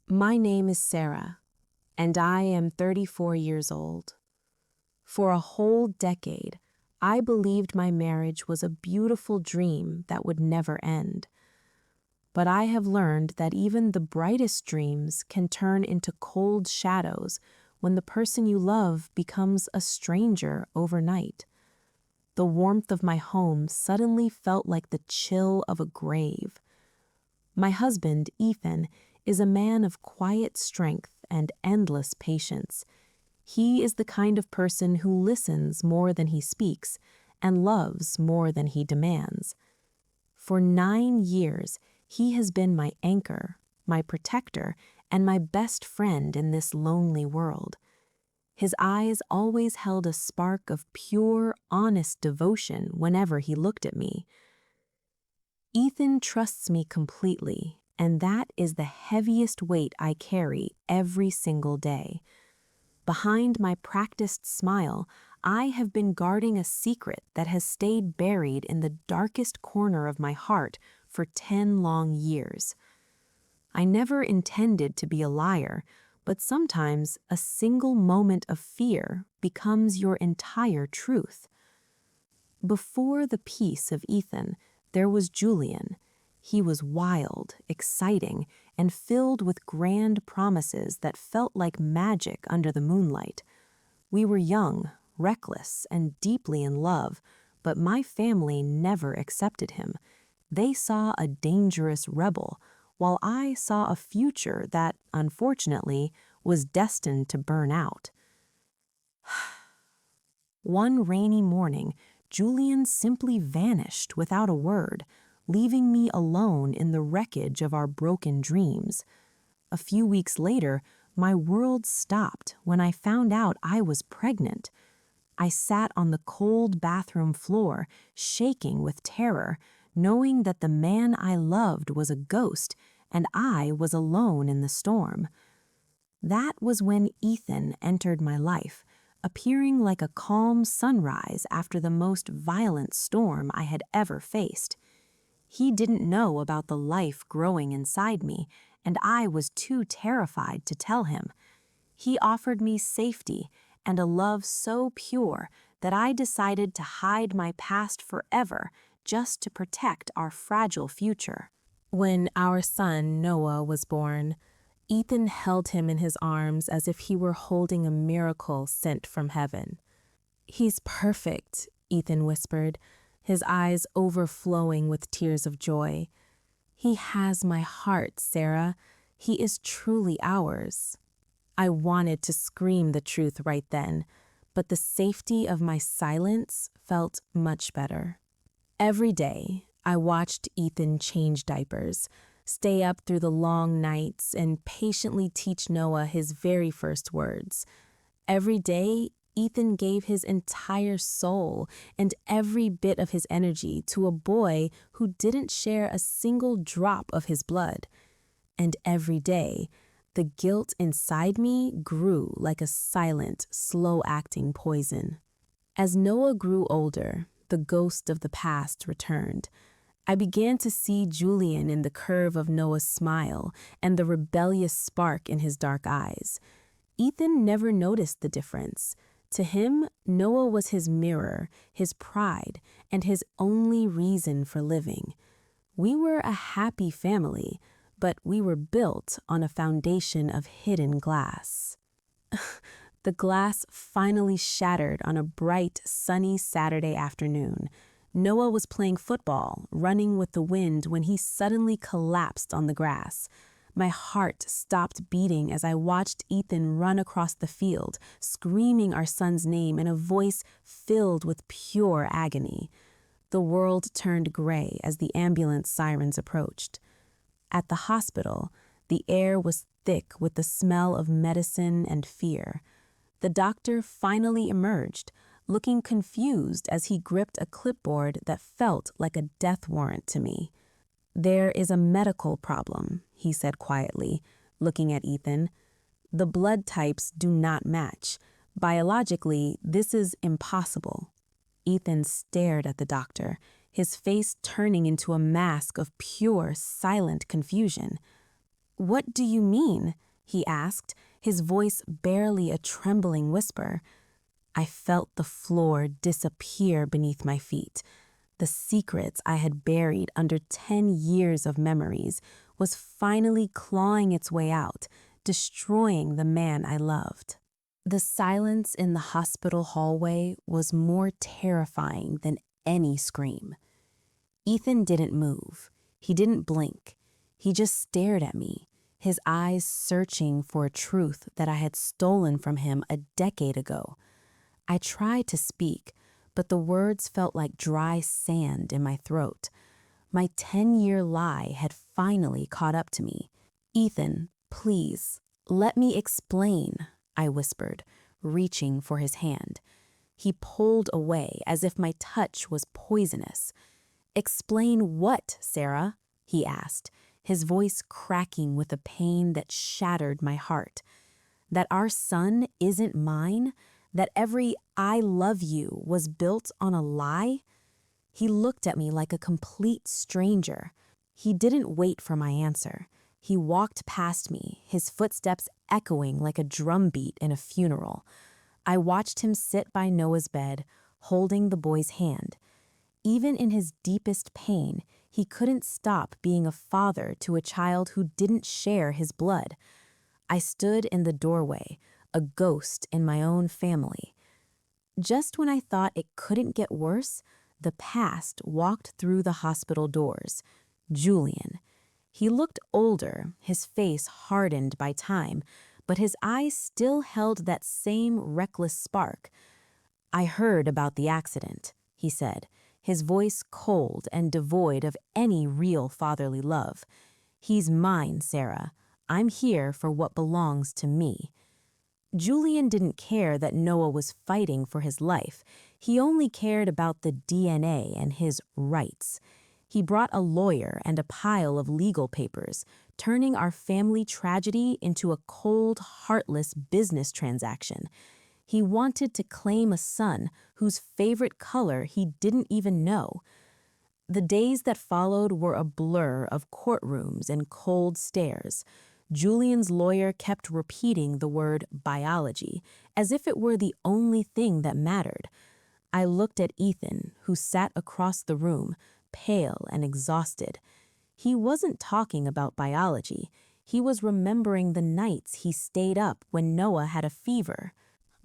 My name is Sarah, and I am 34 years old. For a whole decade, I believed my marriage was a beautiful dream that would never end. But I have learned that even the brightest dreams can turn into cold shadows when the person you love becomes a stranger overnight. The warmth of my home suddenly felt like the chill of a grave. My husband, Ethan, is a man of quiet strength and endless patience. He is the kind of person who listens more than he speaks and loves more than he demands. For 9 years, he has been my anchor, my protector, and my best friend in this lonely world. His eyes always held a spark of pure, honest devotion whenever he looked at me. Ethan trusts me completely, and that is the heaviest weight I carry every single day. Behind my practiced smile, I have been guarding a secret that has stayed buried in the darkest corner of my heart for 10 long years. I never intended to be a liar, but sometimes a single moment of fear becomes your entire truth. Before the peace of Ethan, there was Julian. He was wild, exciting, and filled with grand promises that felt like magic under the moonlight. We were young, reckless, and deeply in love, but my family never accepted him. They saw a dangerous rebel, while I saw a future that, unfortunately, was destined to burn out. One rainy morning, Julian simply vanished without a word, leaving me alone in the wreckage of our broken dreams. A few weeks later, my world stopped when I found out I was pregnant. I sat on the cold bathroom floor, shaking with terror, knowing that the man I loved was a ghost and I was alone in the storm. That was when Ethan entered my life, appearing like a calm sunrise after the most violent storm I had ever faced. He didn't know about the life growing inside me, and I was too terrified to tell him. He offered me safety and a love so pure that I decided to hide my past forever just to protect our fragile future. When our son, Noah, was born, Ethan held him in his arms as if he were holding a miracle sent from heaven. "He's perfect," Ethan whispered, his eyes overflowing with tears of joy. "He has my heart, Sarah. He is truly ours." I wanted to scream the truth right then, but the safety of my silence felt much better. Every day, I watched Ethan change diapers, stay up through the long nights, and patiently teach Noah his very first words. Every day, Ethan gave his entire soul and every bit of his energy to a boy who didn't share a single drop of his blood. And every day, the guilt inside me grew like a silent, slow-acting poison. As Noah grew older, the ghost of the past returned. I began to see Julian in the curve of Noah's smile and the rebellious spark in his dark eyes. Ethan never noticed the difference. To him, Noah was his mirror, his pride, and his only reason for living. We were a happy family, but we were built on a foundation of hidden glass. The glass finally shattered on a bright, sunny Saturday afternoon. Noah was playing football, running with the wind when he suddenly collapsed on the grass. My heart stopped beating as I watched Ethan run across the field, screaming our son's name in a voice filled with pure agony. The world turned gray as the ambulance sirens approached. At the hospital, the air was thick with the smell of medicine and fear. The doctor finally emerged, looking confused as he gripped a clipboard that felt like a death warrant to me. "There is a medical problem," he said quietly, looking at Ethan. "The blood types do not match. Biologically, this is impossible." Ethan stared at the doctor, his face turning into a mask of pure, silent confusion. "What do you mean?" he asked, his voice barely a trembling whisper. I felt the floor disappear beneath my feet. The secrets I had buried under 10 years of memories was finally clawing its way out, destroying the man I loved. The silence in the hospital hallway was more terrifying than any scream. Ethan didn't move. He didn't blink. He just stared at me, his eyes searching for a truth that I had stolen from him a decade ago. I tried to speak, but the words felt like dry sand in my throat. My 10-year lie had finally caught up to me. "Ethan, please, let me explain," I whispered, reaching for his hand. He pulled away as if my touch was poisonous. "Explain what, Sarah?" he asked, his voice cracking with a pain that shattered my heart. "That our son isn't mine? That every 'I love you' was built on a lie?" He looked at me like a complete stranger. He didn't wait for my answer. He walked past me, his footsteps echoing like a drumbeat in a funeral. I watched him sit by Noah's bed, holding the boy's hand. Even in his deepest pain, he couldn't stop being a father to a child who didn't share his blood. I stood in the doorway, a ghost in my own family. Just when I thought it couldn't get worse, the past walked through the hospital doors. Julian. He looked older, his face hardened by time, but his eyes still held that same reckless spark. "I heard about the accident," he said, his voice cold and devoid of any real fatherly love. "He's mine, Sarah. I'm here for what belongs to me." Julian didn't care that Noah was fighting for his life. He only cared about the DNA and his rights. He brought a lawyer and a pile of legal papers, turning our family tragedy into a cold, heartless business transaction. He wanted to claim a son whose favorite color he didn't even know. The days that followed were a blur of courtrooms and cold stares. Julian's lawyer kept repeating the word biology, as if it were the only thing that mattered. I looked at Ethan, who sat across the room, pale and exhausted. He wasn't talking about biology. He was remembering the nights he stayed up when Noah had a fever.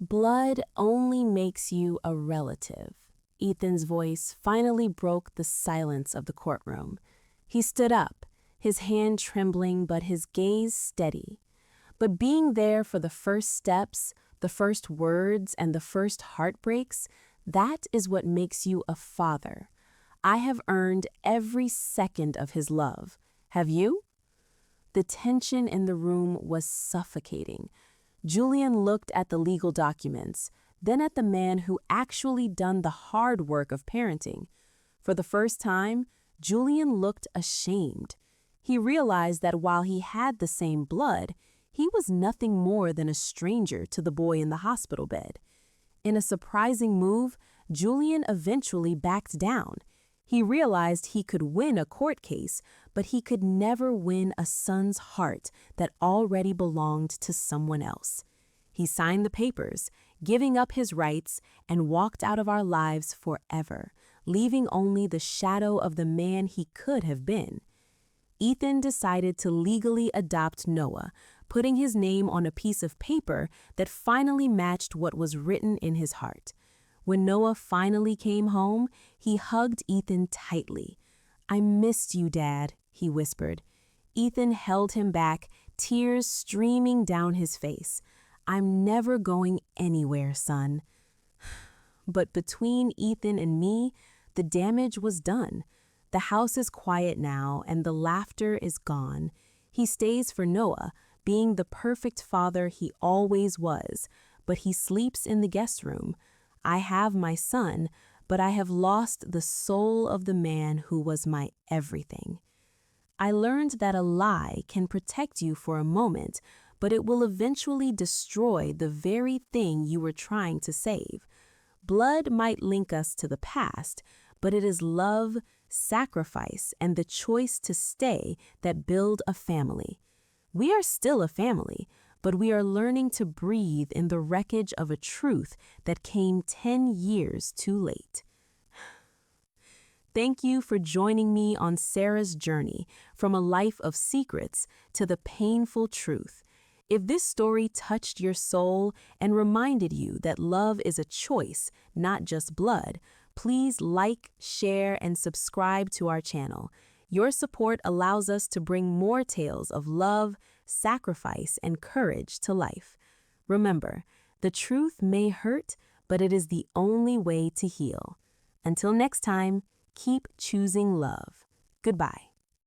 "Blood only makes you a relative." Ethan's voice finally broke the silence of the courtroom. He stood up, his hand trembling but his gaze steady. But being there for the first steps, the first words, and the first heartbreaks, that is what makes you a father. I have earned every second of his love. Have you? The tension in the room was suffocating. Julian looked at the legal documents, then at the man who actually done the hard work of parenting. For the first time, Julian looked ashamed. He realized that while he had the same blood, he was nothing more than a stranger to the boy in the hospital bed. In a surprising move, Julian eventually backed down. He realized he could win a court case, but he could never win a son's heart that already belonged to someone else. He signed the papers, giving up his rights, and walked out of our lives forever, leaving only the shadow of the man he could have been. Ethan decided to legally adopt Noah, putting his name on a piece of paper that finally matched what was written in his heart. When Noah finally came home, he hugged Ethan tightly. "I missed you, Dad," he whispered. Ethan held him back, tears streaming down his face. "I'm never going anywhere, son." But between Ethan and me, the damage was done. The house is quiet now, and the laughter is gone. He stays for Noah, being the perfect father he always was, but he sleeps in the guest room. I have my son, but I have lost the soul of the man who was my everything. I learned that a lie can protect you for a moment, but it will eventually destroy the very thing you were trying to save. Blood might link us to the past, but it is love, sacrifice, and the choice to stay that build a family. We are still a family, but we are learning to breathe in the wreckage of a truth that came 10 years too late. Thank you for joining me on Sarah's journey from a life of secrets to the painful truth. If this story touched your soul and reminded you that love is a choice, not just blood, please like, share, and subscribe to our channel. Your support allows us to bring more tales of love, sacrifice, and courage to life. Remember, the truth may hurt, but it is the only way to heal. Until next time, keep choosing love. Goodbye.